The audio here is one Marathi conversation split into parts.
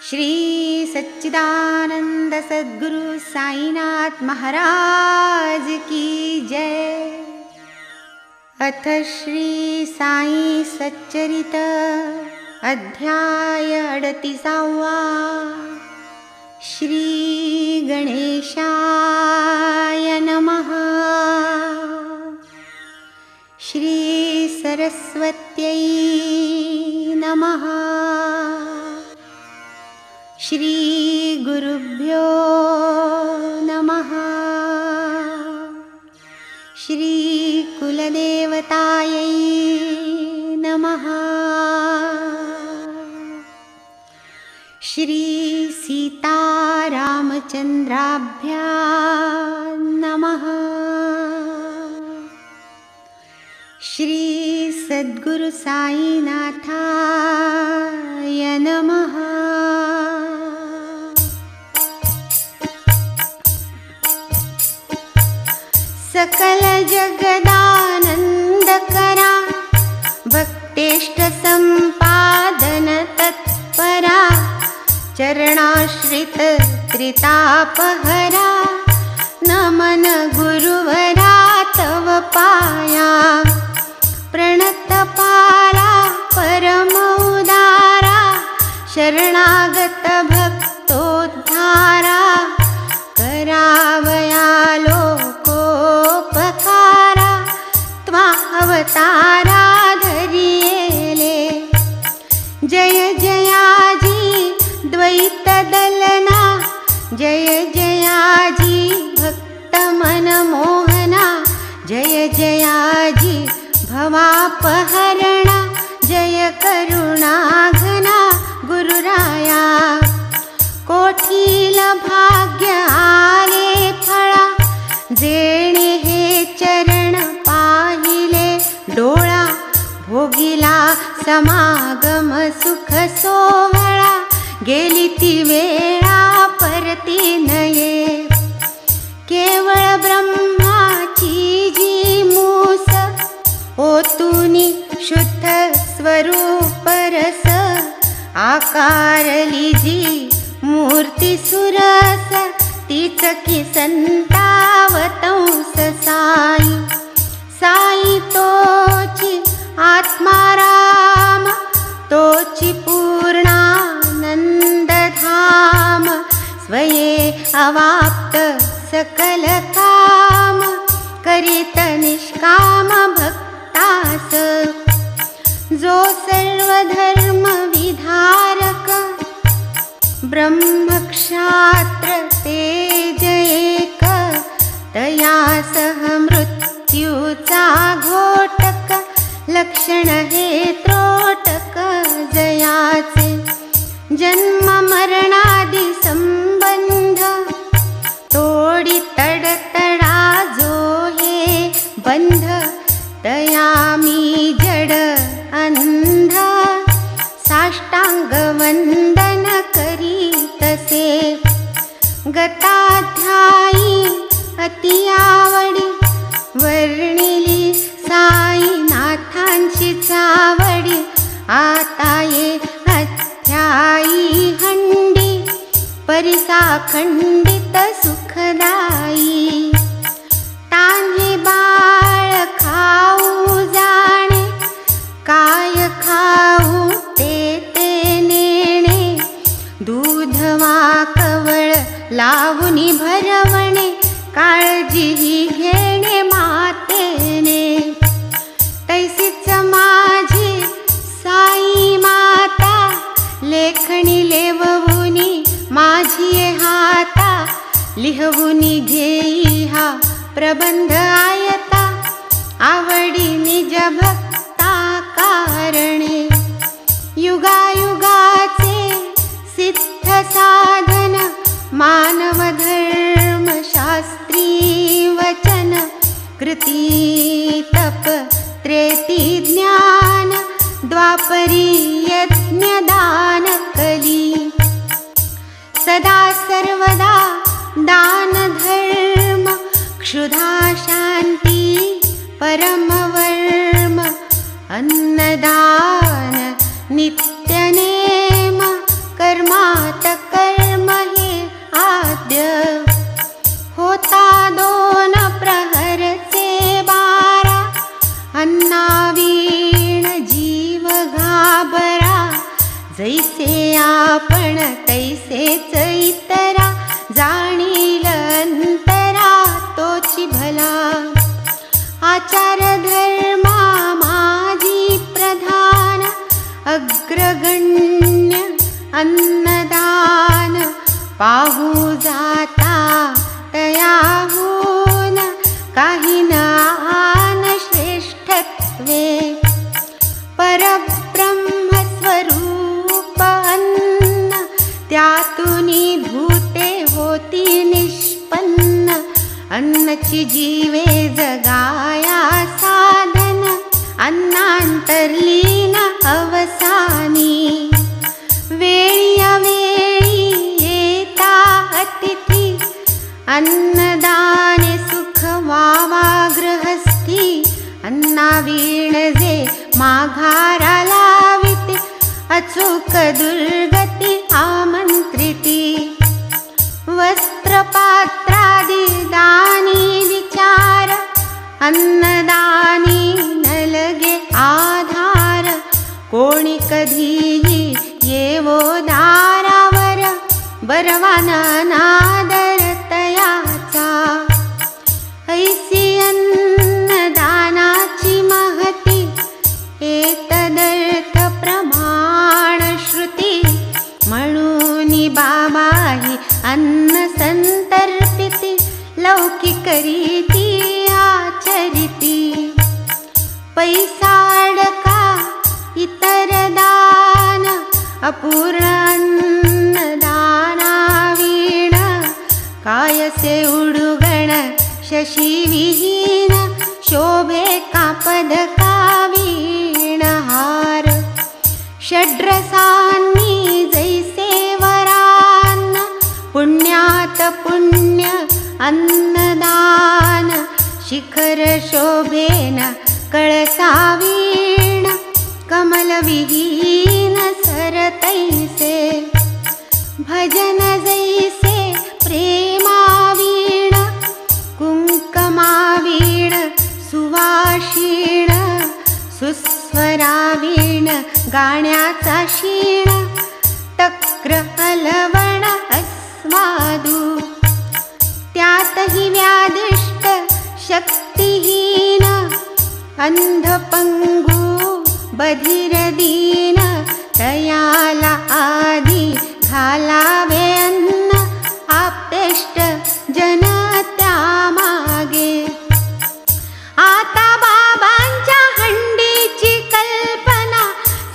श्री सच्चिदानंद सद्गुरु साईनाथ महाराज की जय। अथ श्री साई सच्चरित अध्याय 38। श्री गणेशाय नमः। श्री सरस्वत्यै नमः। श्री गुरुभ्यो नमः। श्री कुलदेवतायै नमः। श्री सीतारामचन्द्राभ्यां नमः। श्री सद्गुरु साईनाथाय नमः। सकल जगदानंदकरा भक्तेष्ट संपादन तत्परा चरणाश्रित त्रितापहरा नमन गुरुवरा तव पाया प्रणतपाला परम उदारा शरणागत भक्तोद्धारा करावया लोकोपकारा त्वावतारा धरियेले। जय जयाजी द्वैत दलना जय जयाजी भक्त मन मोहना जय जयाजी भवापहरणा जय करुणाघना गुरुराया। कोठील भाग्य आले फळा जेणे हे चरण पाहिले डोळा भोगिला समागम सुख सोहळा गेली ती वेळा परती नये। केवळ ब्रह्माची जी मूस ओतुनी शुद्ध स्वरूप रस आकारली जी मूर्ती सुरस तीच की संतावतंस साई। साई तोची आत्माराम तोची पूर्णानंद धाम स्वये अवाप्त सकल काम करीत निष्काम भक्तास। जो सर्व धर्म विधारक ब्रह्मक्षात्र तेज एक तया सह मृत्यूचा घोटक लक्षण हे त्रोटक जयाचे। जन्म मरणादि संबंध तोडी तडतडा जो हे बंध तया मी जड अंध साष्टांग वंदन करीतसे। गताध्यायी अति आवडी वर्णिली साईनाथांची चावडी आता ये अध्यायी हंडी परिसा खंडित सुखदायी। तान्हे बाळ खाऊ जाणे काय खाऊ ते नेणे दूध वा कवळ लावूनी भरवणे काळजी ही घेणे मातेने। तैसीच माझी साई माता लेखणी लेववुनी माझी हाता लिहवुनी घेई हा प्रबंध आयता आवडी निज भक्ता कारणे। युगायुगाचे सिद्ध साधन मानव धर्म शास्त्री वचन कृती तप त्रेती ज्ञान द्वापरी यज्ञ दान कली। सदा सर्वदा दान धर्म क्षुधा शांती परम वर्म अन्नदान नित्यनेम कर्मात कर्म हे आद्य, होता 2 प्रहरचे 12, अन्नावीण जीव घाबरा, जैसे आपण तैसेच इतरा, जाणील अंतरा तोची भला, आचार धर्मा माझी प्रधान, अग्रगण्य अन्नदान, पाहू जाता तयाहून, काही न आन श्रेष्ठत्वे, परब्रह्म स्वरूप अन्न, त्यातुनी भूते होती निष्पन्न, अन्नची जीवे जगाया साधन, अन्नांतर्लीन अवसानी, वेळी अवेळी येता अतिथी, अन्नदाने सुख वावा गृहस्थी, अन्नावीण जे माघारा लाविते, अचूक दुर्गती आमंत्रिती, वस्त्रपात्रादि दानी विचार, अन्नदानी न लगे आधार, कोणी कधीही येवो दारावर, बरवान अनादर तयाचा, ऐसी अन्नदानाची महती, एतदर्थ प्रमाण श्रुती, म्हणूनी बाबाही अन्न संतर्पिती, लौकिक रीती आचरिती, पैसा अडका इतर दान, अपूर्ण अन्नदानावीण, कायसे उडुगण शशीविहीन, शोभे कापदका वीण हार, षड्रसांनी जैसे वरान्न, पुण्यात पुण्य अन्नदान, शिखर शोभेन कळसावीण, कमलविहीन सरतैसे, भजन जैसे प्रेमावीण, कुंकमावीण सुवाशीण, सुस्वरावीण गाण्याचा शीण, तक्र अलवण अस्वादू, त्यातही व्याधिष्ट शक्तिहीन, अंधपंगू बधिरदीन, तयाला आधी घालावे अन्न, आप्तेष्ट जन त्यामागे, आता बाबांच्या हंडीची कल्पना,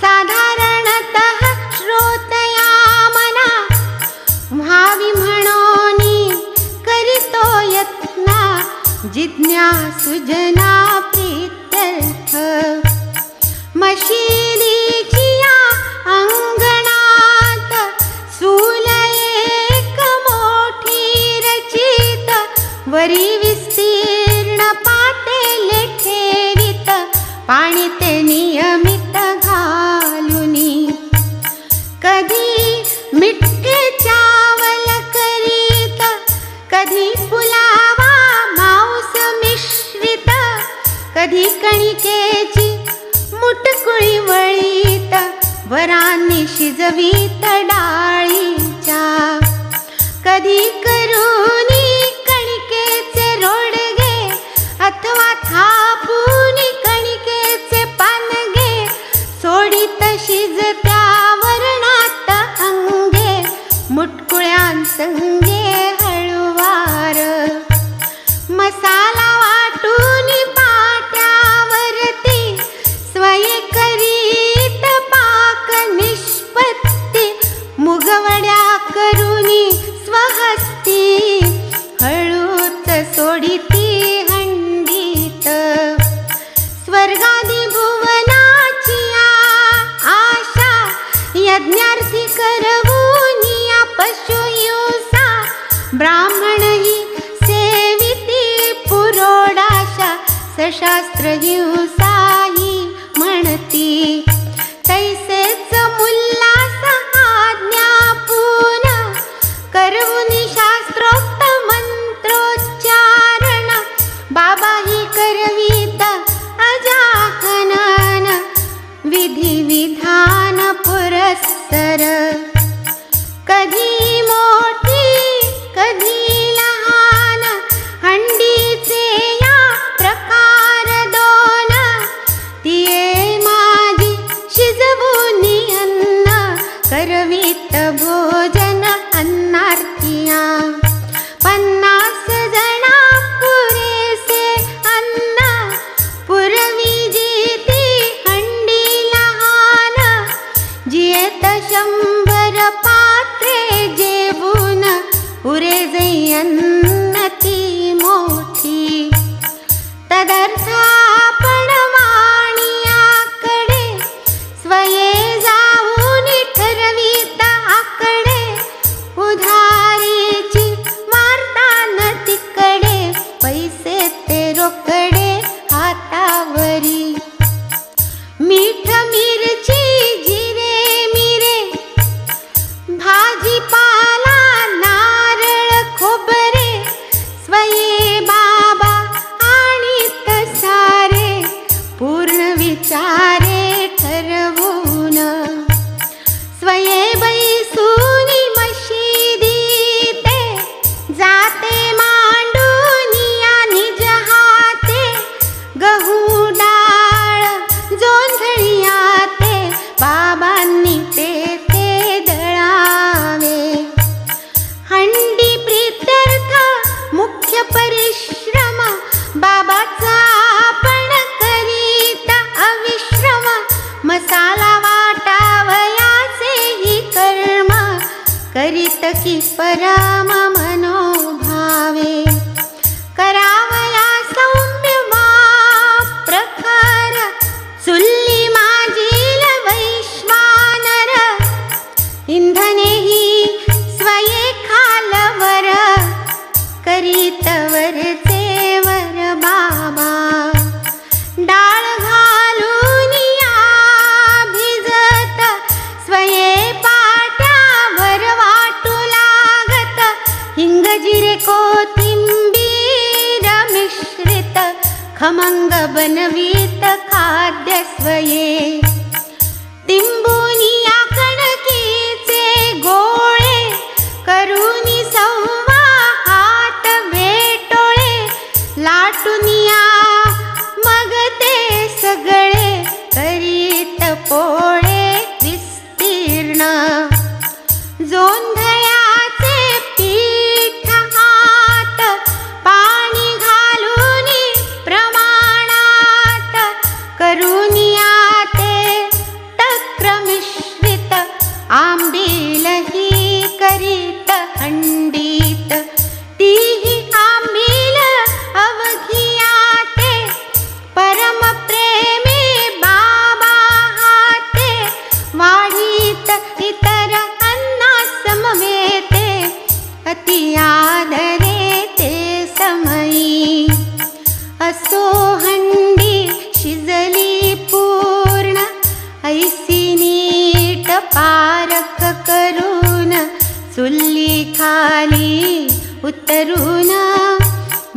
साधारणतः श्रोतया मना, व्हावी म्हणोनी करितो यत्ना, जिज्ञासुजना प्रीत्यर्थ, मशिदीची या अंगणात, सूल एक मोठी रचित, वरी विस्तीर्ण पातेले ठेवित, पाणी ते नियमित घालुनी, कधी मिठ्ठे चावल करीत, कधी पुलावा मांस मिश्रित, कधी कणिकेची मुटकुळी वळीत, वरांनी शिजवीत डाळीच्या, कधी करूनी कणिकेचे रोडगे, अथवा थापूनी कणिकेचे पानगे, सोडीत शिजत्या वरणात अंगे, मुटकुळ्यांसंगे हळुवार, मसाला वाटूनी पाट्यावरती, स्वये करीत पाक निष्पत्ती, मुगवड्या करूनी स्वहस्ती, हळूच सोडिती हंडीत, स्वर्गादी भुवनाची आशा, यज्ञार्थी करवूनिया पशुयुसा, ब्राह्मणही सेविती पुरोडाशा, सशास्त्र हिंसाही म्हणती, तैसेच मुल्लास आज्ञा सर, कधी मोठी कधी लहान, हंडीचे या प्रकार दोन. तिये माझी शिजवूनी अन्न, करवीत भोजन अन्नार्थिया. 50 जणा पुरेसे अन्न, पुरविजी ती हंडी लहान. जियेत 100 पात्रे जेवून, पुरे जै अन्न ती मोठी. तदर्थ आपण वाणियाकडे, स्वये जाऊन ठरवीत आकडे. उधारीची वार्ता न तिकडे, पैसे ते रोकडे हातावरी. मीठ मिरची जिरे मिरे, भाजीपाला नारळ खोबरे. स्वये बाबा आणीत सारे, पूर्ण विचारे ठरवून. स्वये बैसूनी मशिदीते, जाते मांडूनिया निज हाते. गहू डाळ जोंधळियाते, बाबांनी ते दळावे. हंडी प्रीत्यर्थ मुख्य परिश्रम, बाबाचा आपण करीत अविश्रम. मसाला वाटावयाचे ही कर्म, करीत की परम मनोभावे. करावया सौम्य वा प्रखर, चुल्ली माजील वैश्वानर. इंधनेही स्वये खालवर, करीत वरचे वर बाबा. डाळ घालून या भिजत, स्वये पाट्यावर वाटू लागत. हिंग जिरे कोथिंबीर मिश्रित, खमंग बनवीत खाद्य स्वये. तिंबुनिया कणकीचे गोळे, करूनी सव्वा हात वेटोळे. लाटुनिया मग ते सगळे, करीत पोळे विस्तीर्ण. जोंधळ्याचे पीठ हात, पाणी घालूनी प्रमाणात. करूनिया ते तक्र मिश्रित, आंबीलही करीत हंडीत. तीही आंबील अवघियाते, परम प्रेमी बाबा हाते. वाढीत इतर अन्ना समवेते, अति आदरे ते समयी. असो हंडी शिजली पूर्ण, ऐसी नीट पारख करून. चुल्ली खाली उतरून,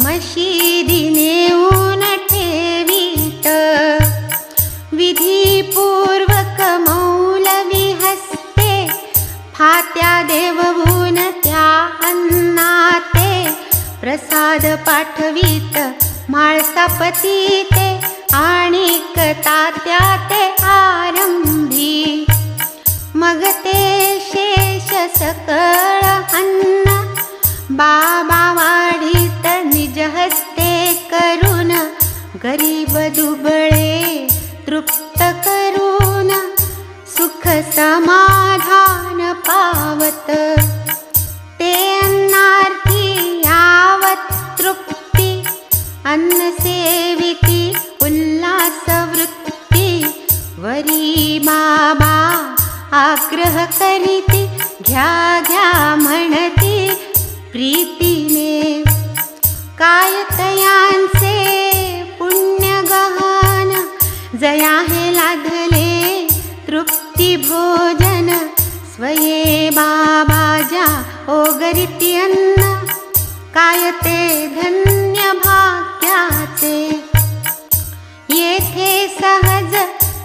मशिदी नेऊन ठेवीत. विधिपूर्वक मौलवी हस्ते, फात्या देववून त्या अन्नाते. प्रसाद पाठवीत माळसापती ते, आणिक तात्या ते आरंभी. मग ते शेष सकळ अन्न, बाबा वाढीत निज हस्ते करून. गरीब दुबळे तृप्त करून, सुख समाधान पावत. ते अन्नार्थी यावत तृप्ती, अन्न सेविती उल्हास वृत्ती. वरी बाबा आग्रह करीती, घ्या घ्या म्हणती प्रीतीने. काय तयांचे पुण्य गहन, जया हे लादले तृप्ती भोजन. स्वये बाबा ज्या ओगरिती अन्न, काय ते धन्य भाग्याचे. येथे सहज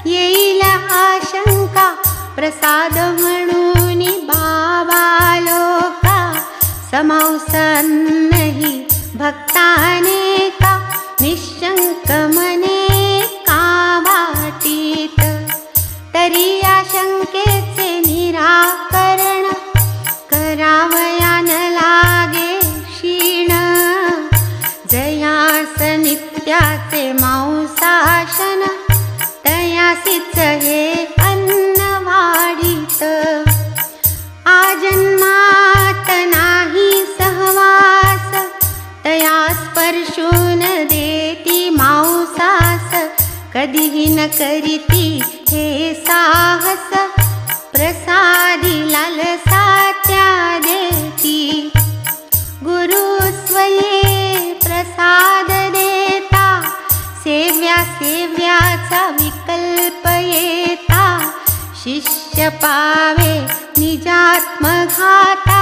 येईल आशंका, प्रसाद म्हणून बाबा लोका समावसन्नही भक्ताने का निशंक मने का वाटीत तरी या शंकेचे निराकरण करावया न लागे क्षीण जयास नित्याचे मांसाशन तयासीच हे अन्न वाढीत आजन्मात नाही सहवास तया स्पर्शून देती मांसास कधीही न करीती हे साहस प्रसादी लालसा त्या देती गुरु स्वये प्रसाद देता सेव्या सेव्याचा विकल्प येता शिष्य पावे निजात्मघाता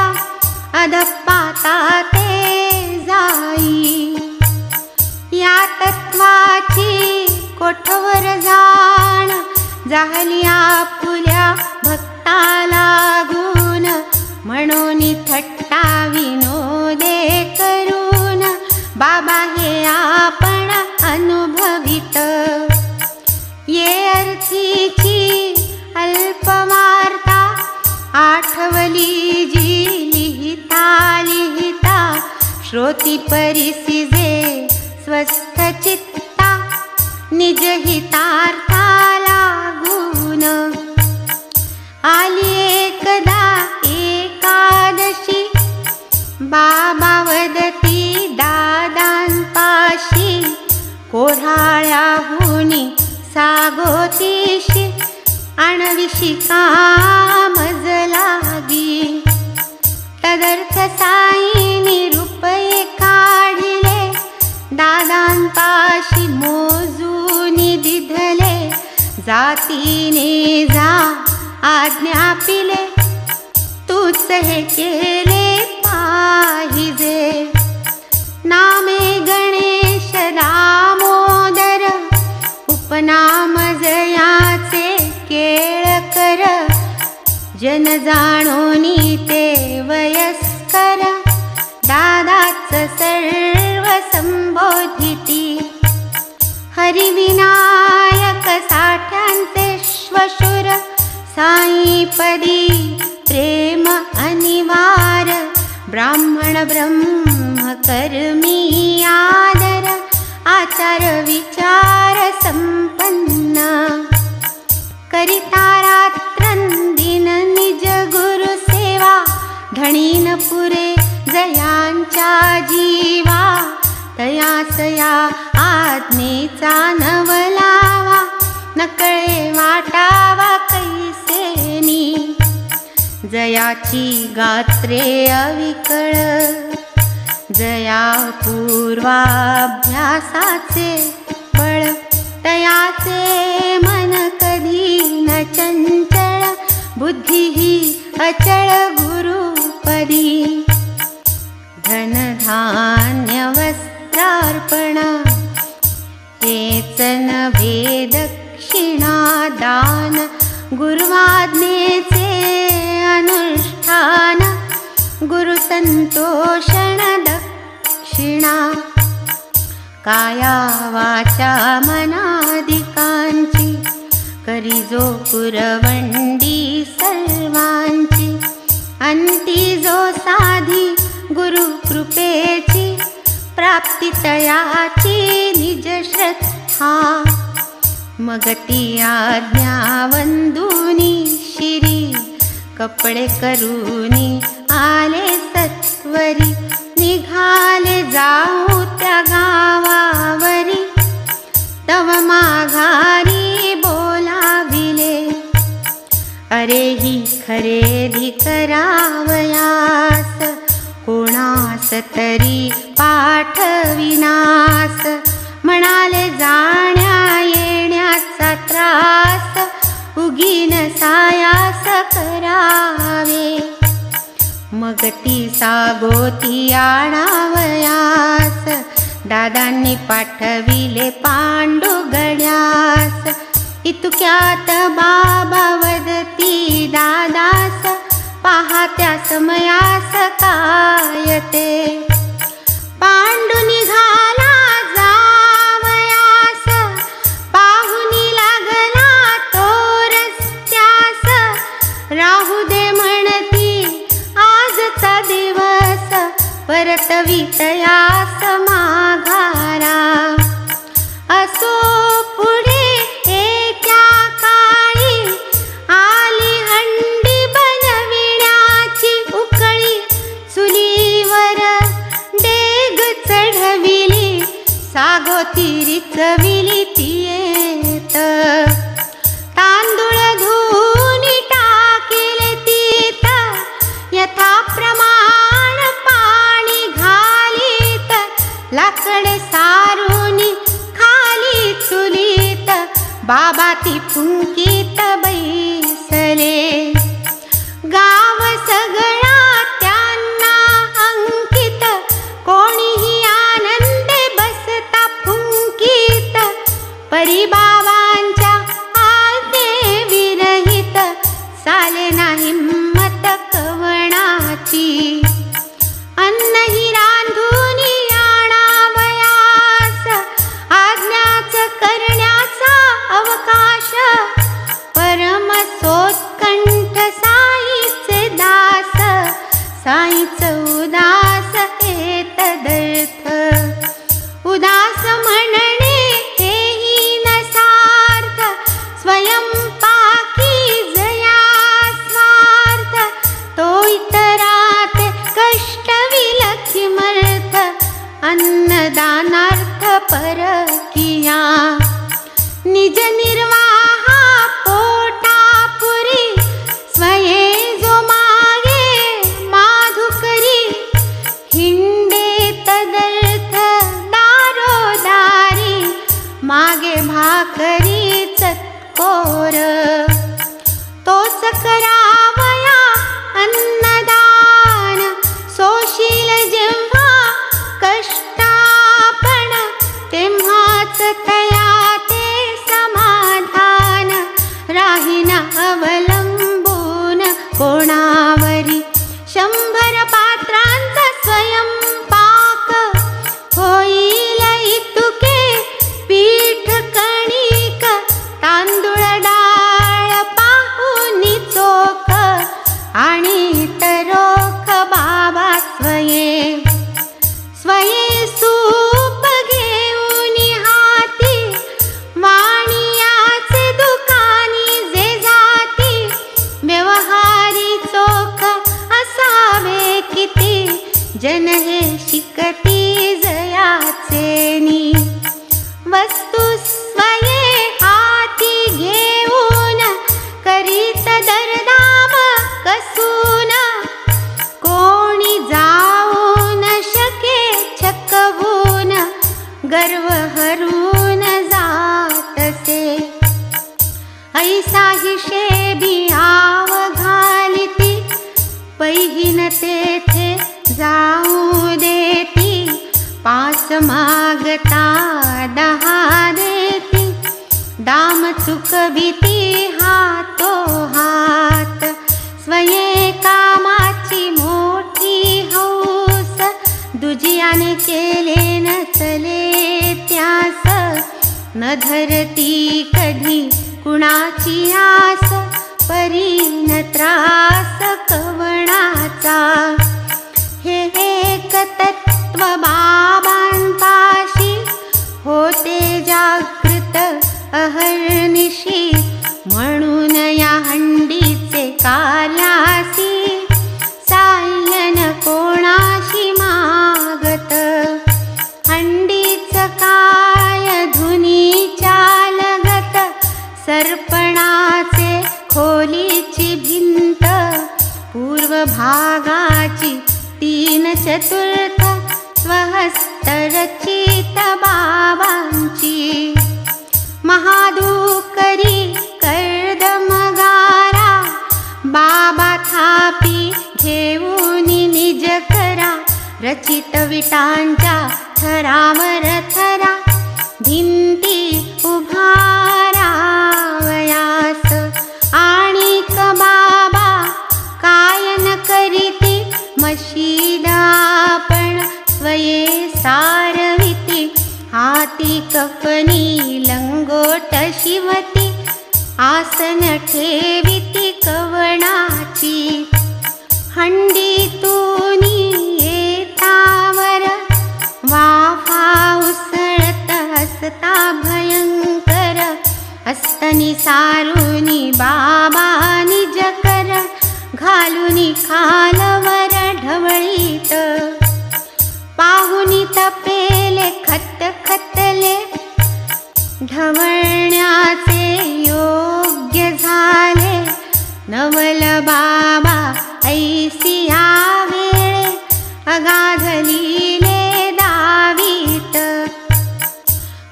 अधपाता ते जाई या तत्वाची कोठवर जाण जाहली आपुल्या भक्ता लागून म्हणून थट्टा विनोदे करून बाबा हे आपण अनुभवित ये अर्थीची अल्पवार्ता आठवली जी लिहिता श्रोती परिसिजे स्वस्थ चित्ता निज हितार्था लागून आली एकदा एकादशी बाबा वदती दादांपाशी कोढाळ्याहुनी सागोतीशी आणविशी कामज लागी तदर्थ साईनी रुपये काढिले दादांपाशी मोजूनी दिधले जातीने जा आज्ञापिले तूच हे केले पाहिजे नामे गणेश दामोदर उपनाम जयाचे केळकर जन जाणोनी ते वयस्कर दादाच सर्व संबोधिती हरिविनायक साठ्यांचे श्वशुर साईपदी प्रेम अनिवार ब्राह्मण ब्रह्म कर्मी आदर आचार विचार संपन्न करिता रात्रंदिन निज गुरु सेवा धणीन पुरे जयांच्या जीवा तयासया आज्ञेचा नवलावा नकळे वाटावा कैसेनी जयाची गात्रे अविकळ जया पूर्वाभ्यासाचे बळ तयाचे मन कधी न चंचळ बुद्धी ही अचळ गुरुपदी धन धान्य वस्त्रार्पण हेच नव्हे दक्षिणा दान गुरुवाज्ञेचे अनुष्ठान गुरु संतोषण दक्षिणा काया वाचा मनादिकांची करी जो पुरवंडी सर्वांची अंती जो साधी गुरु कृपेची प्राप्ती तयाची निज श्रद्धा मगती आज्ञा वंदुनी शिरी कपडे करूनी आले सत्वरी निघाले जाऊ त्या गावावरी तव माघारी बोलाविले अरे ही खरेदी करावयास कोणास तरी पाठविनास म्हणाले जाण्या येण्याचा त्रास उगीन सायास करावे मग ती सागोती आणावयास दादांनी पाठविले पांडुगड्यास इतक्यात बाबा वदती पाहत्या समयास काय ते. पांडू निघाला जावयास, पाहुनी लागला तो रस्त्यास. राहू दे म्हणती आजचा दिवस, परतवितयास माघारा. असो पुढे एका काळी, आली हंडी बनविण्याची उकळी. चुलीवर डेग चढविली, सागोती चविली ती येत. तांदूळ धुनी टाकिले तीत, यथाप्रमाण पाणी घालीत. लाकड सारुनी खाली चुलीत, बाबा ती फुंकीत बैसले. गाव सगळा त्यांना अंकित, कोणीही आनंदे बसता फुंकीत. परिबाबांच्या आज्ञे विरहित, चाले ना हिम्मत कवणाची. अन्नही रांधुनी आणावयास, आज्ञाच करण्याचा अवकाश. परमसोत्कंठ साईचे दास, साईच उदास एतदर्थ. उदास म्हणणे हेही नसार्थ, स्वयंपाकी जया स्वार्थ. तो इतरात कष्ट विलखिमर्थ, अन्नदानार्थ परकिया. निज निर्वाहा पोटापुरी, स्वये जो मागे माधुकरी. हिंडे तदर्थ दारोदारी, मागे भाकरी चतकोर. तोच करावया अन्नदान, सोशील जेव्हा कष्टापण. तेव्हाच तया ते समाधान, राहीना अवलंबून कोणावरी. 100 पात्रांचा स्वयंपाक, होईल इतुके पीठ कणिक. तांदूळ डाळ पाहुनी चोख, आणि तरोख बाबा स्वये. स्वये सूप घेऊन हाती, वाणियाचे दुकानी जे जाती. व्यवहारी चोख असावे किती, जन हे शिकती जयाचेनी. वस्तू स्वये हाती घेऊन, करीत दरदाम कसून. कोणी जाऊ न शके छकवून, गर्व हरून जातसे. ऐसा हिशेबी आव घालिती, पैहीन तेथे जाऊ देती. 5 मागता 10 देती, दाम चुकविती हातो हात. स्वये कामाची मोठी हौस, दुजियाने केले न चले त्यास. न धरती कधी कुणाची आस, परीन त्रास कवणाचा. हे एक तत्व बाबांपाशी, होते जागृत अहर्निशी. म्हणून या हंडीचे कार्यासी, सायन कोणाशी मागत. हंडीच काय धुनीच्या लगत, सर्पणाचे खोलीची भिंत. पूर्व भागाची 3/4 स्वहस्तरचित बाबांची. महादुकरी कर्दमगारा, बाबा थापी घेऊन निज करा. रचित विटांच्या थरावर थरा, भिंती उभारावयास. आणि बाबा काय न आसन ठेविती कवणाची, हंडीतूनी येतावर वाफा उसळत हसता भयंकर, अस्तनी सारुनी बाबा निज कर, घालुनी खालवर ढवळीत, पाहुनी तपेले खत खतले, ढवळण्याचे योग्य झाले, नवल बाबा ऐसी आवेळे, अगाध लीले दावीत,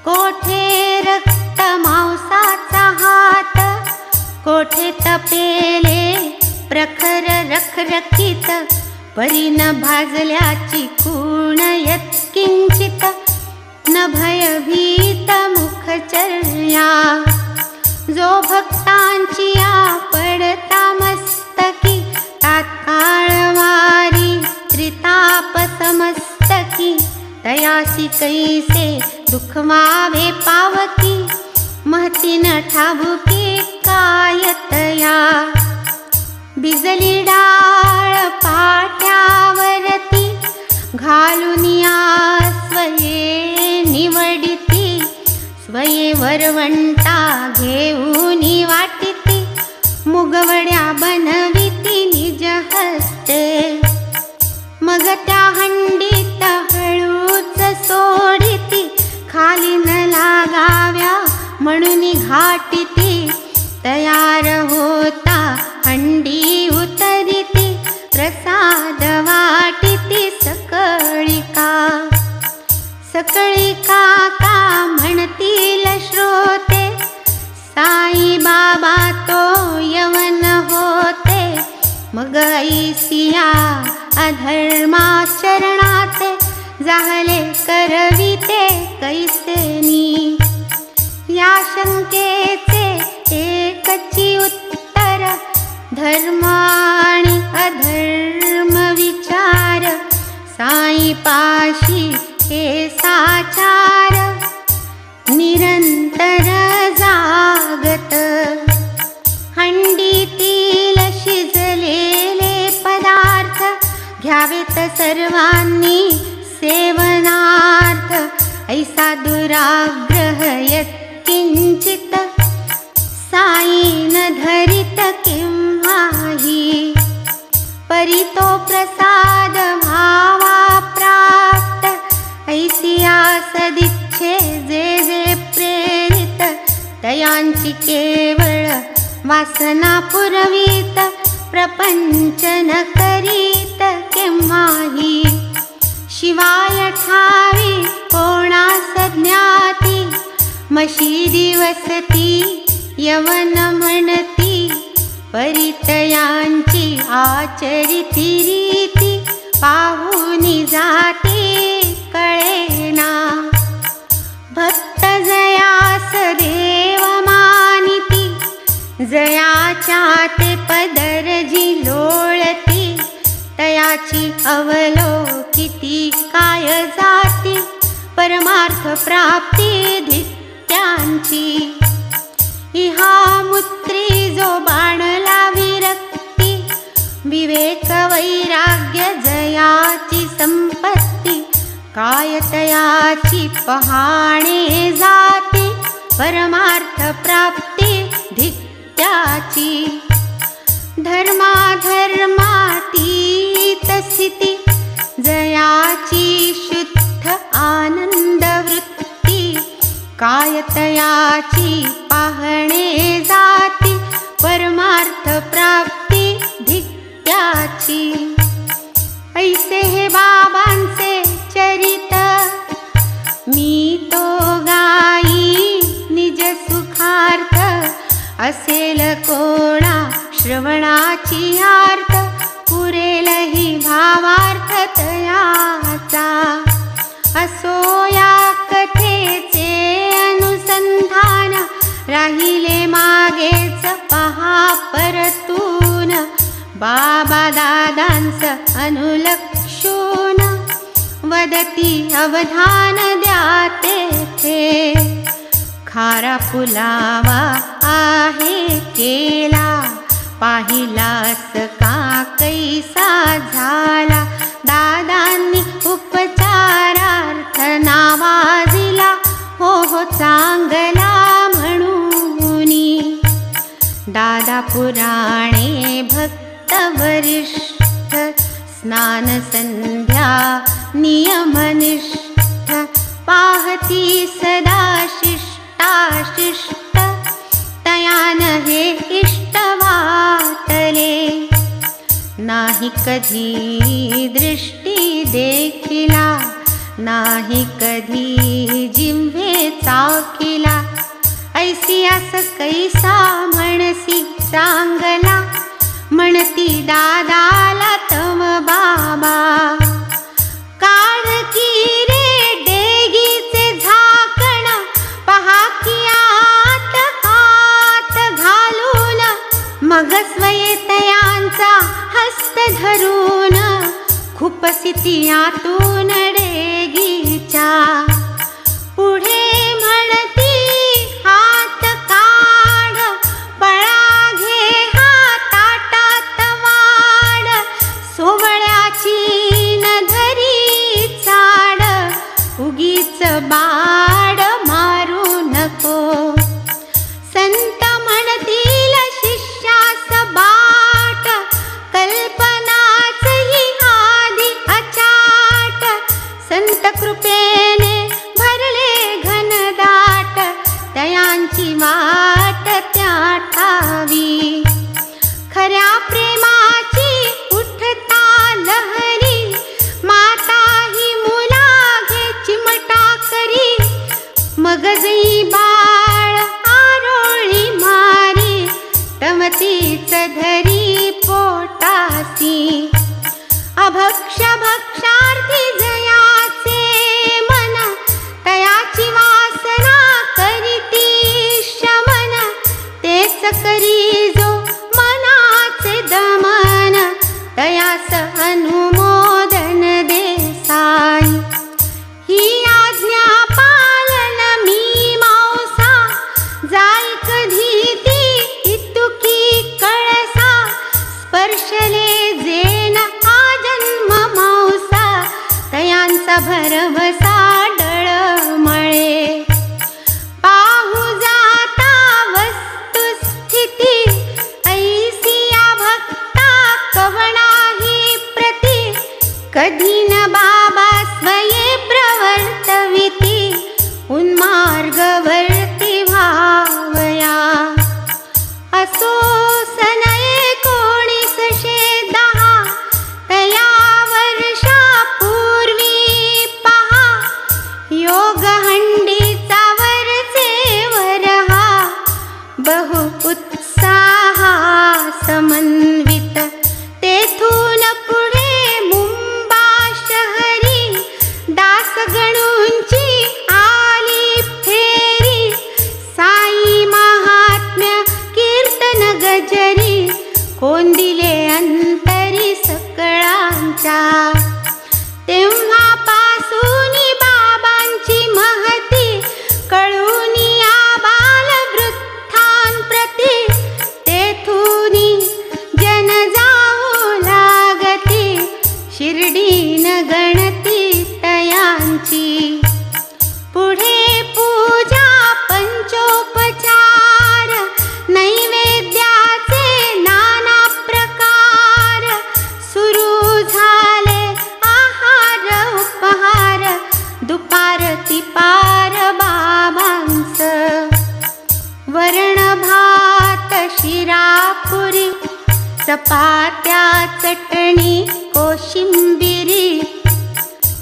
कोठे रक्त मांसाचा हात, कोठे तपेले प्रखर रखरखीत, परी न भाजल्याची खूण यत्किंचित, न भयभीत मुखचर्या, जो भक्तांची पडता मस्तकी, तात्काळ वारी त्रिताप समस्तकी, तयासी कैसे दुःख मावे पावकी, महती न ठाबुकी काय तया, बिजली डाळ पाट्यावरती, घालुनिया स्वये निवडिती, स्वये वरवंटा घेऊनी वाटिती, मुगवड्या बनविती निज हस्ते, मग त्या हंडीत हळूच सोडिती, खाली न लागाव्या म्हणून घाटिती, तयार होता हंडी उतरिती, प्रसाद वाटिती सकळिका, सकळिका का म्हणतील श्रोते, साई बाबा तो यवन होते, मग ऐसिया अधर्माचरणाचे, जाहले करविते कैसेनी, या शंकेचे एकची उत्तर, धर्म आणि अधर्म विचार, साई पाशी हे साचार, निरंतर जागत, हंडीतील शिजलेले पदार्थ, घ्यावेत सर्वांनी सेवनार्थ, ऐसा दुराग्रह यत्किंचित, साई न धरित किंवाही, परी तो प्रसाद भावा प्राप्त, ऐसिया सदिच्छे जे जे प्रेरित, तयांची केवळ वासना पुरवीत, प्रपंच न करीत केव्हाही, शिवाय ठावी कोणास ज्ञाती, मशिदी वसती यवन म्हणती, परितयांची आचरिती रीती, पाहुनी जाती कळेना, भक्त जयास देव मानिती, जयाच्या ते पदरजी लोळती, तयाची अवलोकिती काय जाती, परमार्थ प्राप्ती धित्यांची, इहा मुत्री जो बाणला विरक्ती, विवेक वैराग्य जयाची संपत्ती, काय तयाची पहाणे जाती, परमार्थ प्राप्ती धित्याची, धर्माधर्मातीत स्थिती, जयाची शुद्ध आनंद वृत्ती, काय तयाची पाहणे जाती, परमार्थ प्राप्ती धित्याची, ऐसे हे बाबांचे चरित, मी तो गाई निज सुखार्थ, असेल कोणा श्रवणाची आर्थ, पुरेल ही भावार्थ तयाचा, असो या कथेचे अनुसंधान, राहिले मागेच पहा परतून, बाबा दादांस अनुलक्षून, वदती अवधान द्या तेथे, खारा पुलावा आहे केला, पाहिलास का कैसा झाला. दादांनी उपचारार्थ नावाजिला, हो चांगला म्हणूनी. दादा पुराणे भक्त वरिष्ठ, स्नान संध्या नियमनिष्ठ. पाहती सदा शिष्टाशिष्ट, तयान हे इष्ट वाटले. नाही कधी दृष्टी देखिला, नाही कधी जिव्हे चाकिला. ऐसी आस कैसा म्हणसी चांगला, म्हणती दादाला तम बाबा. काढकी रे डेगीचे झाकण, पहा की आत हात घालून. मग स्वयंतयांचा हस्त धरून, खुपसी आतून डेगीच्या. पुढे म्हणती हात काढ, पळा घे हा ताटात वाढ. सोवळ्याची न धरी चाड, उगीच बाड मारू नको. संत म्हणतील शिष्यास बाट, कल्पनाच ही आधी अचाट. संत कृपेने भरले घनदाट, तयांची वाट त्या ठावी. खऱ्या प्रेमाची उठता लहरी, माता ही मुला घे चिमटा करी. मग जई बाळ आरोळी मारी, तमतीच धरी पोटासी. अभक्ष भक्षार्थी जयाचे मन, तयाची वासना करीती शमन. तेच करी जो मनाचे दमन, तयास अनुमोदन देसाई. ही आज्ञा पालन मी मावसा, जाई कधी ती इतुकी कळसा. स्पर्शले जेन आजन्म मावसा, तयांचा भरवसा डळमळे. पाहू जाता वस्तुस्थिती, ऐसी या भक्ता कवणाही प्रती. कधी न बाबा स्वये प्रवर्तविती, उन्मार्गवर्ती भावया. असो सनये 1910, तया वर्षापूर्वी पहा. योग हंडीचा वरचे वरहा, बहु उत्साहा समन्वित. तेथून पुढे मुंबा शहरी, दासगणूंची आली फेरी. साई महात्म्य कीर्तन गजरी, कोंदिले अंतरी सकळांच्या. तेव्हापासूनी बाबांची महती, कळूनी आबाल वृद्धांप्रती. तेथूनी जन जाऊ लागती, शिर्डीन गणती तयांची. पुढे पूजा पंचोपचार, नैवेद्याचे नाना प्रकार. सुरू झाले आहार उपहार, दुपार तिपार बाबांच. वरण भात शिरापुरी, चपात्या चटणी कोशिंबिरी.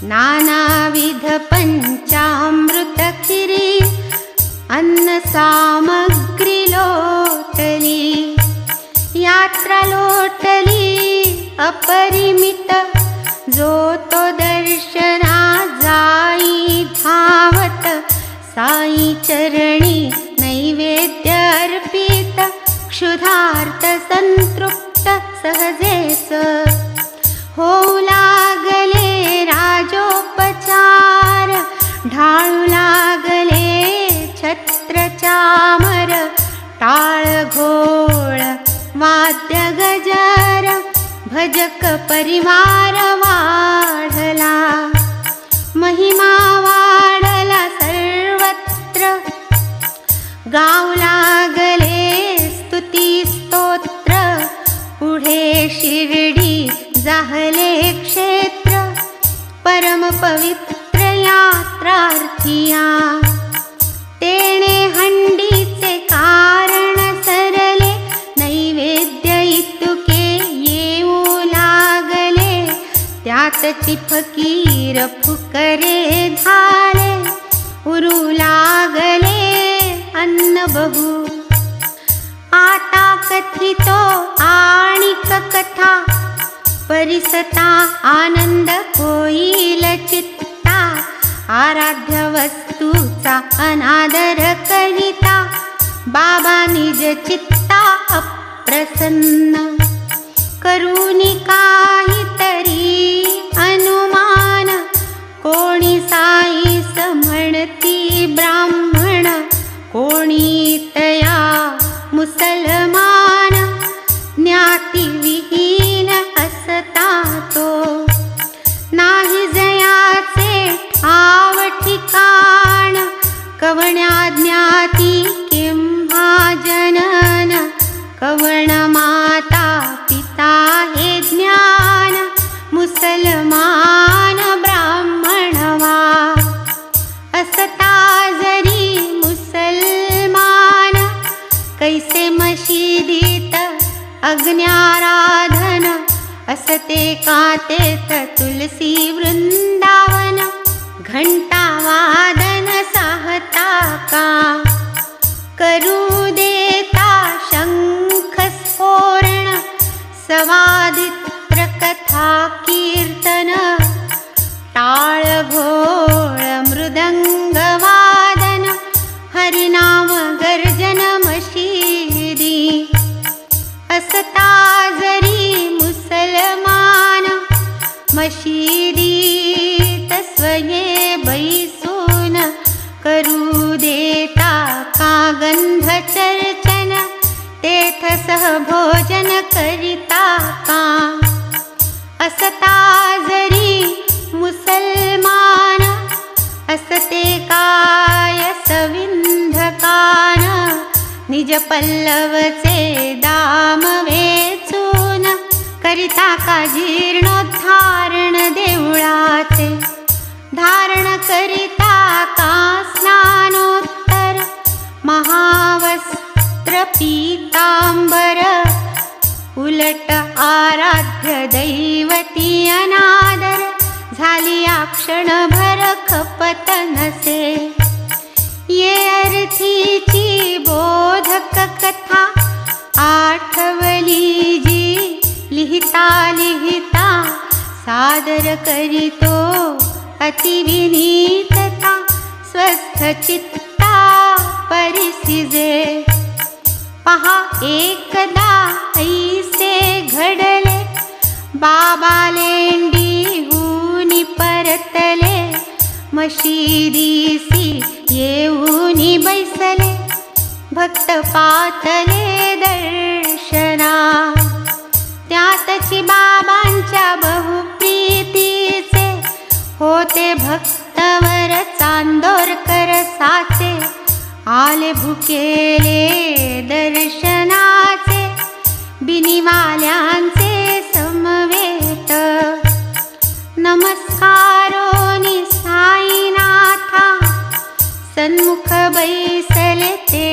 नानाविध पंचामृत खिरी, अन्न सामग्री लोटली. यात्रा लोटली अपरिमित, जो तो दर्शना जाई धावत. साई चरणी नैवेद्य अर्पित, क्षुधार्त संतृप्त सहजेच. होऊ लागले राजोपचार, ढाळू लागले छत्र चामर. टाळ भजक परिवार वाढला, महिमा वाढला सर्वत्र, गाऊ लागले स्तुती स्तोत्र, पुढे शिर्डी जाहले क्षेत्र, परम पवित्र यात्रार्थिया, तेणे हंडीचे कारण सरले, नैवेद्य इतुके येऊ लागले, त्यातची फकीर फुकरे झाले, उरू लागले अन्न बहु, आता कथितो आणिक कथा, परिसता आनंद होईल चित्ता, आराध्य वस्तूचा अनादर करिता, बाबा निज चित्ता अप्रसन्न, करूनी काहीतरी अनुमान, कोणी साईस म्हणती ब्राह्मण, कोणी तया मुसलमान, ज्ञाती विहीन असता तो, नाही जयाचे ठाव ठिकाण, कवण्या ज्ञाती किंवा जनन, कवण माता पिता हे ज्ञान, मुसलमान ब्राह्मण वा, असता जरी मुसलमान, कैसे मशिदीत अग्न्याराधन, असते का तेथ तुलसी वृंदावन, घंटा वादन साहता का, करू देता शंख स्फोरण, सवादित्र कथा कीर्तन, टाळ घोळ मृदंग वादन, हरिनाम गर्जन मशिदी, असता जरी मुसलमान, मशिदीत स्वये बैसून, करू देता का गंध चर्चन, तेथ सहभोजन करिता का, असता जरी मुसलमान, असते काय सविंधकान, निज पल्लवचे दाम वेचून, करिता का जीर्णोद्धारण देवळाचे, धारण करिता का स्नानोत्तर, महावस्त्र पीतांबर, उलट आराध्य दैवती अनादर, झाली क्षणभर खपत नसे, ये अर्थीची बोधक कथा, आठवली जी लिहिता लिहिता, सादर करितो अतिविनीतता, स्वस्थ चित्ता परिसिजे, पहा एकदा ऐसे घडले, बाबा लेंडीहूनी परतले, मशिदीसी येऊनी बैसले, भक्त पातले दर्शना, त्यातची बाबांच्या बहुप्रीतीचे, होते भक्तवर चांदोरकर साचे, आले भुकेले दर्शनाचे, बिनिवाल्यांचे समवेत, नमस्कारोनी साईनाथा, सन्मुख बैसले ते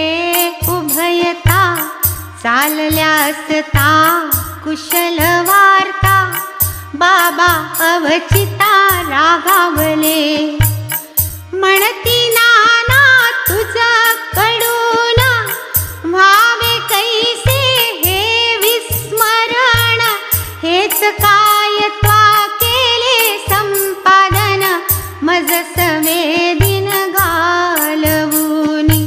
उभयता, चालल्या असता कुशल वार्ता, बाबा अवचिता रागावले, म्हणती नाना तुझा कडून, व्हावे कैसे हे विस्मरण, हेच काय त्वा केले संपादन, मज सवेदिन घालवूनी,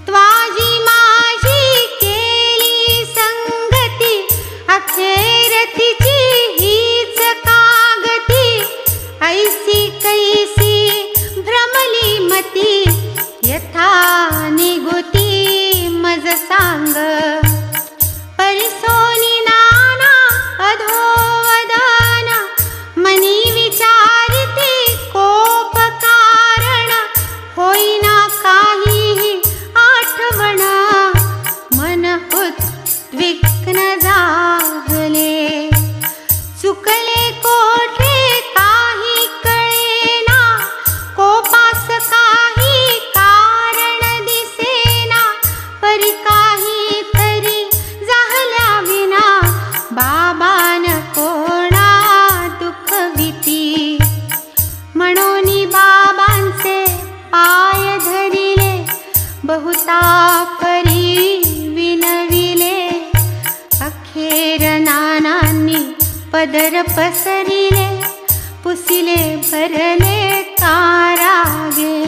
त्वाजी माझी केली संगती, अखेर तिची हीच कागती, ऐसी कैसी भ्रमली मती, यथा निगुती मज सांग, परिसोनी नाना अधो नानांनी पदर पसरिले, पुसिले भरले कारागे.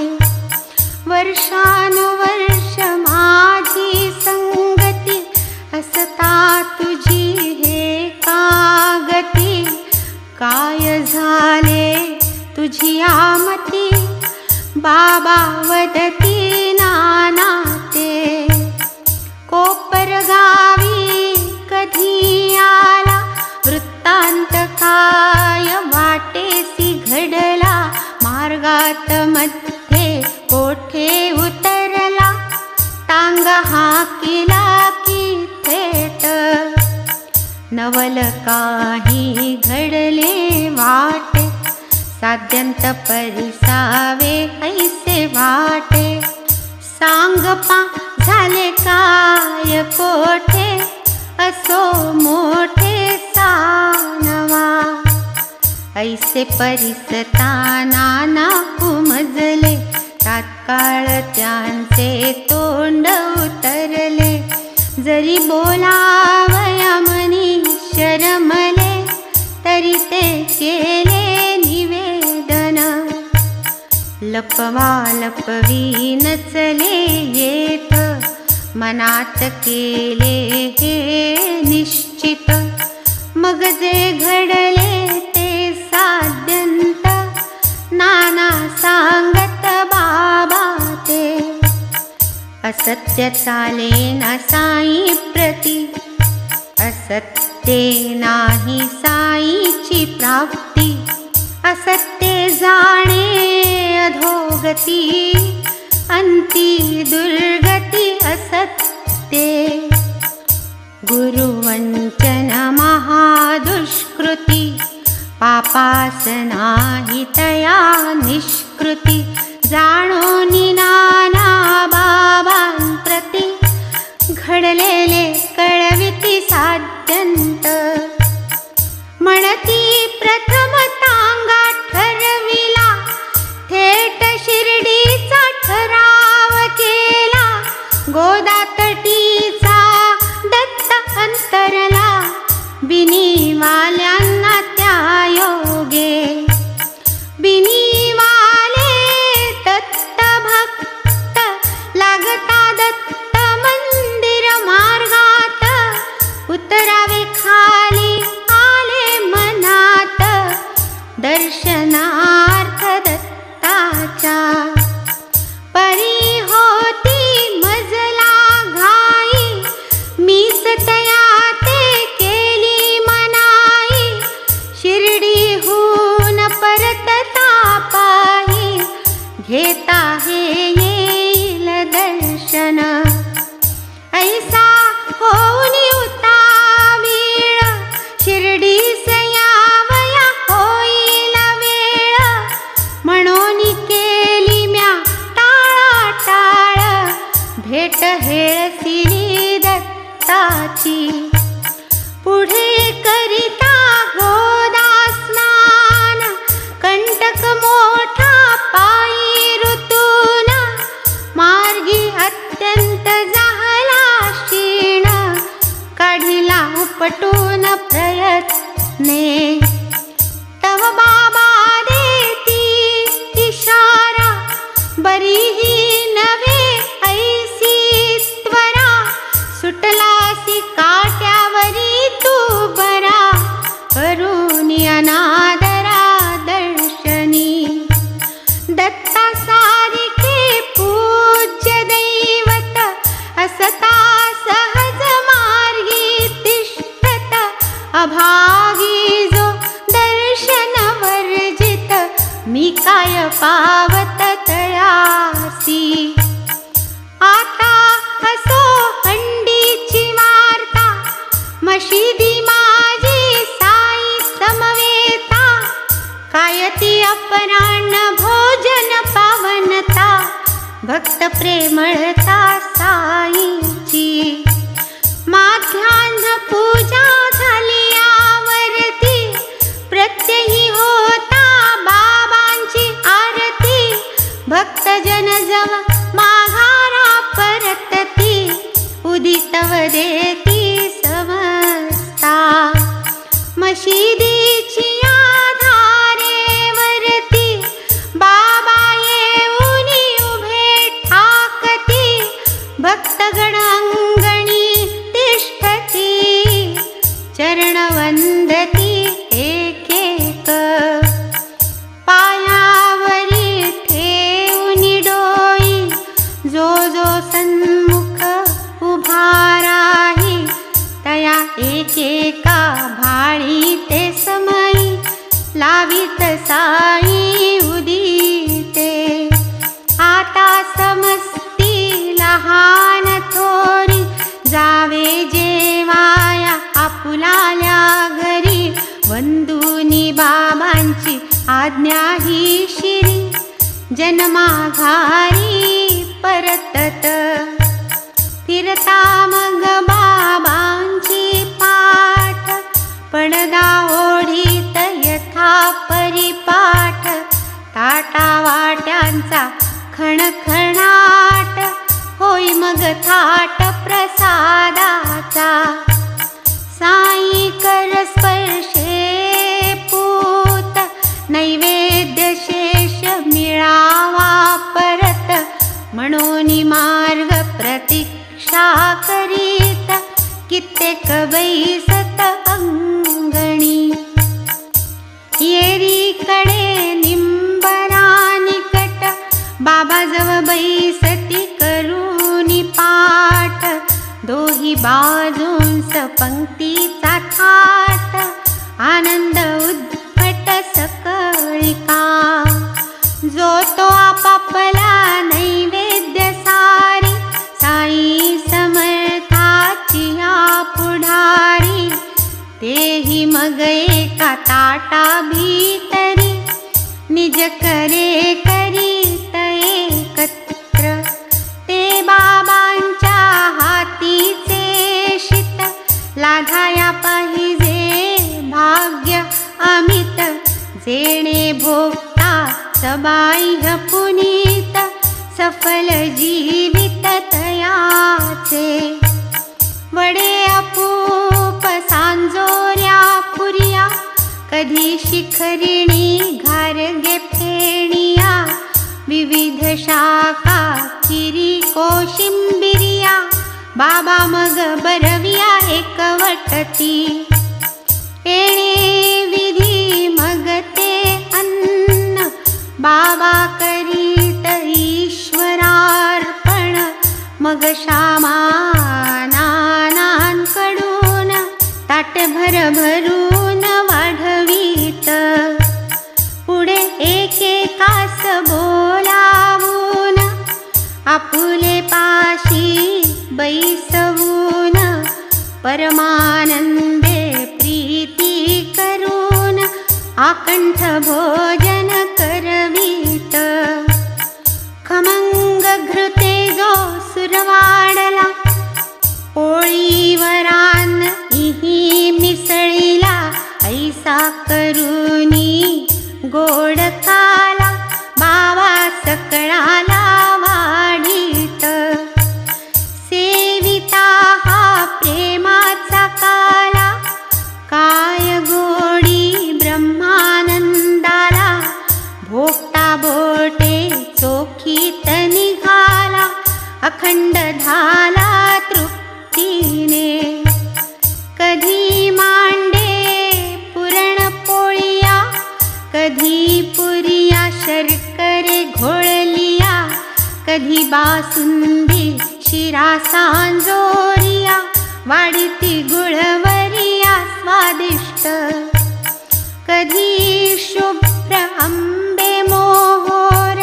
वर्षानुवर्ष माझी संगती, असता तुझी हे कागती. काय झाले तुझी आमती, बाबा वदती नाना ते. कोपर गावी कधी आला, वृत्तांत काय वाटेसी घडला. मार्गात मध्ये कोठे उतरला, टांग हाकिला की थेट. नवल काही घडले वाटे, साध्यंत परिसावे ऐसे वाटे. सांग पा झाले काय कोठे, असो मोठे सानवा. ऐसे परिसता नाना उमजले, तात्काळ त्यांचे तोंड उतरले. जरी बोलावया मनी शरमले, तरी ते केले निवेदन. लपवा लपवी नचले येत, मनात केले हे निश्चित. मग जे घडले ते साध्यंत, नाना सांगत बाबा ते. असत्य चाले ना साई प्रती, असत्ये नाही साईची प्राप्ती. असत्ये जाणे अधोगती, अंती दुर्गती असत्ये. गुरुवंचन महादुष्कृती, पापास नाही तया निष्कृती. जाणोनी नाना बाबांप्रती, घडलेले कळविती साध्यंत. म्हणती प्रथम टांगा ठरविला, थेट शिर्डीचा ठराव केला. गोदातटीचा दत्त अंतरला, बिनीवाल्यांना त्या योगे. बिनीवाले दत्त भक्त, लागता दत्त मंदिर मार्गात. उतरावे खाली आले मनात, दर्शनार्थ दत्ताच्या. परी होती मजला घाई, मीच तया ते केली मनाई. शिर्डीहून परतता पाही, घेता हे येईल दर्शन. ऐसा होऊन उतावीळ, शिर्डीस यावया होईल वेळ. म्हणून केली म्या टाळाटाळ, भेट हेळसिली दत्ताची. पुढे करिता गोदा स्नान, कंटक मोठा पायी ऋतून. मार्गी अत्यंत झाला क्षीण, काढिला उपटून प्रयत्ने. तव बाबा देती इशारा, बरीही नव्हे ऐसी त्वरा. सुटलासी काट्यावरी तू बरा, करुणी अनादरा दर्शनी. दत्ता सारिखे पूज्य दैवत, असता सहज मार्गी तिष्ठत. अभागी जो दर्शन वर्जित, मी काय पावत तयासी. आता असो हंडीची वार्ता, मशिदी माझी साई समवेता. काय ती अपराह्न भोजन पावनता, भक्त प्रेमळता साईची. माध्यान्ह पूजा झाली यावरती, प्रत्यही होता बाबांची आरती. भक्तजन जव माघारा परतती, उदितव देती समजता. वंदती एक एक, पायावरी ठेवूनी डोई, जो जो सन्मुख उभा राही, तया एकेका भाळी ते समयी, लावित साई उदिते. आता समस्ती लहान थोरी, जावे जेवाया आपुलाल्या घरी, वंदुनी बाबांची आज्ञा ही शिरी, जन्माघारी परतत. फिरता मग बाबांची पाठ, पडदा ओढीत यथा परिपाठ, ताटा वाट्यांचा खणखणाट, होई मग थाट प्रसादाचा. साई कर स्पर्शे पूत, नैवेद्य शेष मिळावा परत, म्हणून मार्ग प्रतीक्षा करीत, कित्येक बैसत अंगणी. येरीकडे निंबरा निकट, बाबाजवळ बैसती करूनी पाठ, दोही बाजूंस पंक्तीचा थाट, आनंद उद्भट सकळिका. जो तो आपापला नैवेद्य सारी, साई समर्थाची या पुढारी, तेही मग एका ताटा भीतरी, निज करे करीत एकत्र. ते बाबांच्या हातीचे शीत, लाधाया पाहिजे भाग्य अमित, जेणे भोगता सबाह्य पुनीत, सफल जीवित तयाचे. वडे अपूप सांजोऱ्या पुरिया, कधी शिखरिणी घारगे फेणिया, विविध शाखा खिरी कोशिंबिरिया, बाबा मग बरविया एकवटती. येणे विधी मग ते अन्न, बाबा करीत ईश्वरार्पण, मग शामानांकडून ताट भरभरून वाढवीत. पुढे एकेकास बोलावून, आपुले पाशी बैसवून, परमानंदे प्रीती करून, आकंठ भोजन करवीत. खमंग घृते जो सुरवाडला, पोळीवरान इही मिसळीला, ऐसा करूनी गोड काला, बाबा सकळाला वाढीत. सेविता हा प्रेमाचा काला, काय गोडी ब्रह्मानंदाला, भोगता बोटे चोखीत निघाला, अखंड झाला तृप्तीने. कधी मांडे पुरणपोळिया, कधी पुरिया शर्करे घोळलिया, कधी बासुंदी शिरा सांजोरिया, वाढीती गुळवरिया स्वादिष्ट. कधी शुभ्र आंबे मोहोर,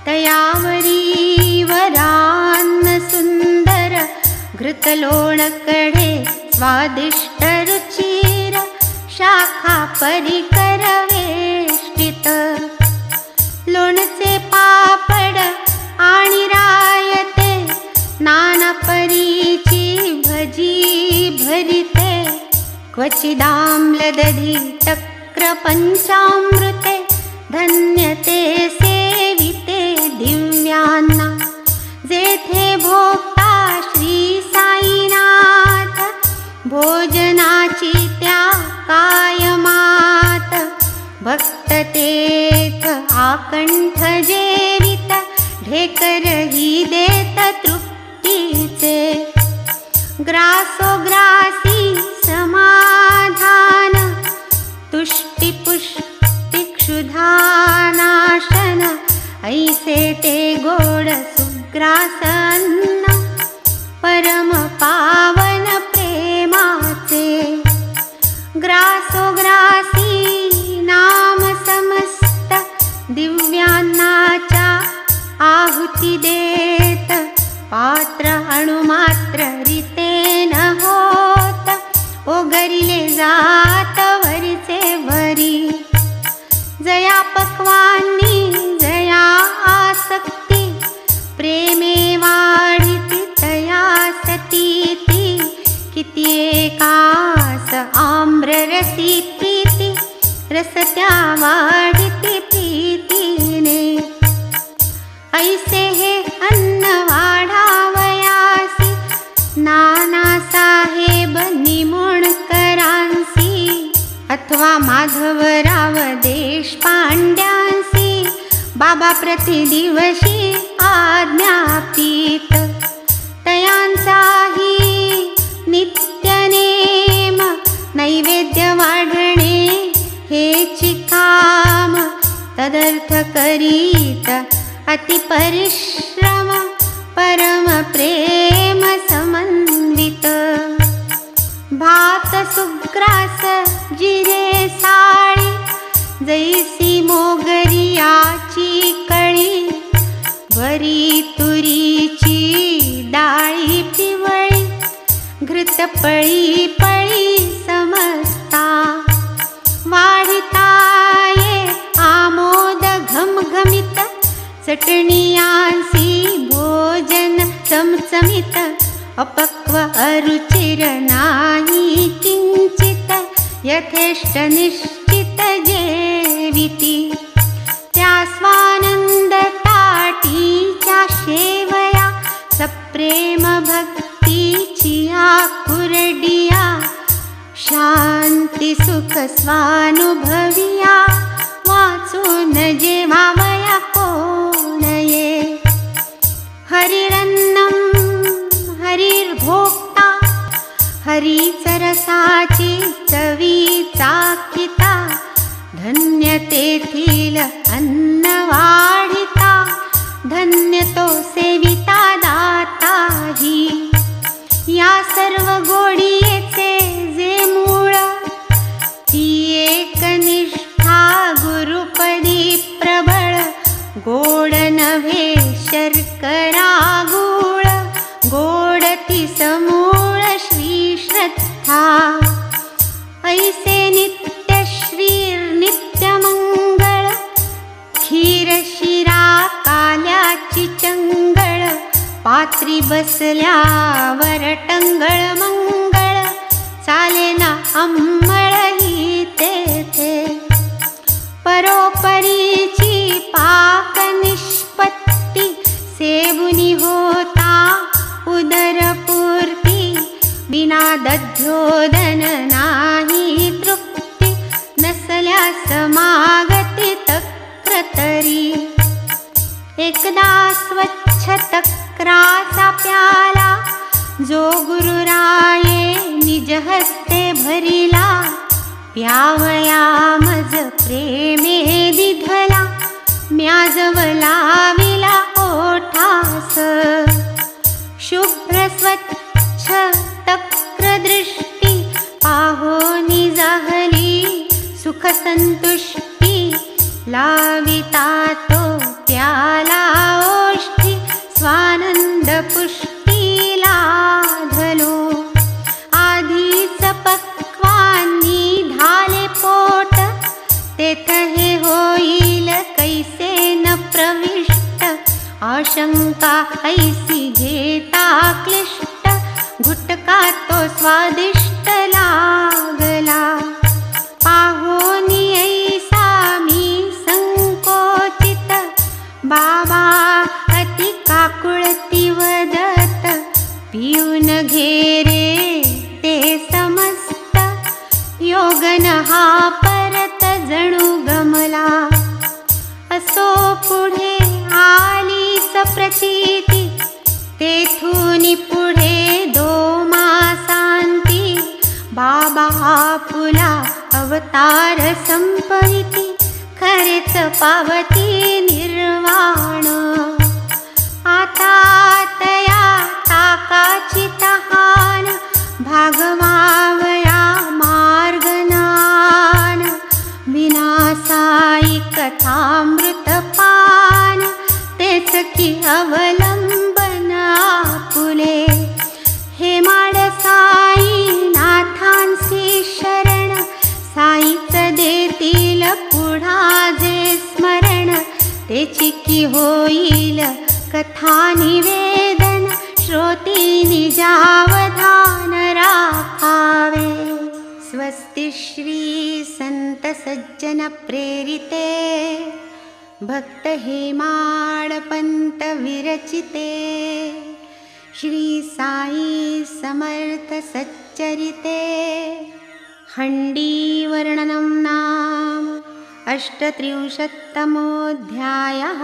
तयावरी वरान सुंदर, घृतलोणकडे स्वादिष्ट रुचिर, शाखा परिकर वेष्टित. लोणचे पापड आणि रायते, नाना परीची भजी भरिते, क्वचिदाम्ल दधी तक्र पंचामृते, धन्य ते सेविते दिव्यान्ना. जेथे भोगता श्री साईनाथ, भोजनाची त्या कायमात, भक्त तेथ आकंठ जेवित, ढेकरही देत तृप्तीचे. ग्रासोग्रासी समान समाधान तुष्टिपुष्टिक्षुधानाशन ऐसे ते गोड सुग्रासन परम पावन प्रेमाचे ग्रासोग्रासी नाम समस्त दिव्यांनाच्या आहुती देत पात्र अणुमात्र रीतेन होत ओगरिले जात वरीचे वरी जया पक्वानी जया आसक्ती प्रेमे वाढिती तया सतीती किती एकास आम्ररसी प्रीती रसत्या वाढिती प्रीतीने ऐसे हे अन्न वाढावयासी नाना साहेब निमोणकरांसी अथवा माधवराव देशपांड्यांसी बाबा प्रतिदिवशी आज्ञापित तयांचाही नित्यनेम नैवेद्य वाढणे हेची काम तदर्थ करीत अतिपरिश्रम परम प्रेम समन्वित भात सुग्रास जिरे साळी जैसी मोगरियाची कळी वरी तुरीची डाळी पिवळी घृत पळी पळी समजता वाढिताये आमोद घमघमित चटणियांसी भोजन चमचमित अपक्व अरुचिर नाही किंचित यथेष्ट निश्चित जेविती त्या स्वानंद ताटीच्या शेवया सप्रेम भक्तीची आकुरडिया शांती सुख स्वानुभविया वाचून जेवावया कोणये हरिरन्नम हरिर्भोक्ता हरीच रसाची चवी चाखिता धन्य तेथील अन्न वाढिता धन्य तो सेविता दाताही या सर्व गोडीचे जे मूळ ती एकनिष्ठा गुरुपदी प्रबळ गोड नव्हे शर्करा गुळ गोड ती समूळ श्री श्रद्धा ऐसे नित्य श्रीर नित्य मंगळ खीर शिरा काल्याची चंगळ पात्री बसल्यावर टंगळ मंगळ चालेना अंमळ ही तेथे परोपरीची पाक निष्पत्ती सेवुनी होता उदरपूर्ती बिना दध्योदन नाही तृप्ती नसल्यास मागती तक्रतरी एकदा स्वच्छ तक्राचा प्याला जो गुरुराये निज हस्ते भरिला प्यावया मज प्रेमे दिधला म्याजवला विला ओठास शुभ्र स्वच्छ तक्रदृष्टी पाहोनी जाहली सुख संतुष्टी लाविता तो प्याला ओष्ठी स्वानंद पुष्टी लाधलो आधीच पक्वानी धाले पोट तेथ हे होईल कैसे न प्रविष्ट आशंका ऐसी घेता क्लिष्ट घुटका तो स्वादिष्ट लागला पाहोनी ऐसा मी संकोचित बाबा अति काकुळती वदत पिऊन घेरे ते समस्त योगन हा परत जणू गमला असो पुढे आलीच प्रचिती तेथून पुढे 2 मासांती बाबा आपुला अवतार संपविती, खरेच पावती निर्वाण. आता तया ताकाची तहान, भागवावया मार्गनान. विनासाई कथामृतपान, तेच की अवलंबन आपुले. हे माडसाई नाथांसी शरण, साईच देतील पुढा जे स्मरण. तेची की होईल कथा निवेदन, श्रोती निजावधान राखावे. स्वस्ति श्री संत सज्जन प्रेरिते, भक्त हेमाडपंत विरचिते. श्री साई समर्थ सच्चरिते, हंडी वर्णनं नाम 38तमोऽध्यायः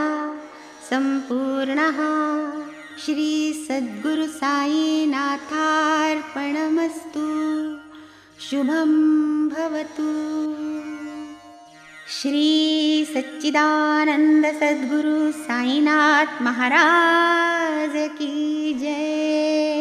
सम्पूर्णः. श्री सद्गुरु साईनाथार्पणमस्तु. शुभं भवतु. श्री सच्चिदानंद सद्गुरु साईनाथ महाराज की जय.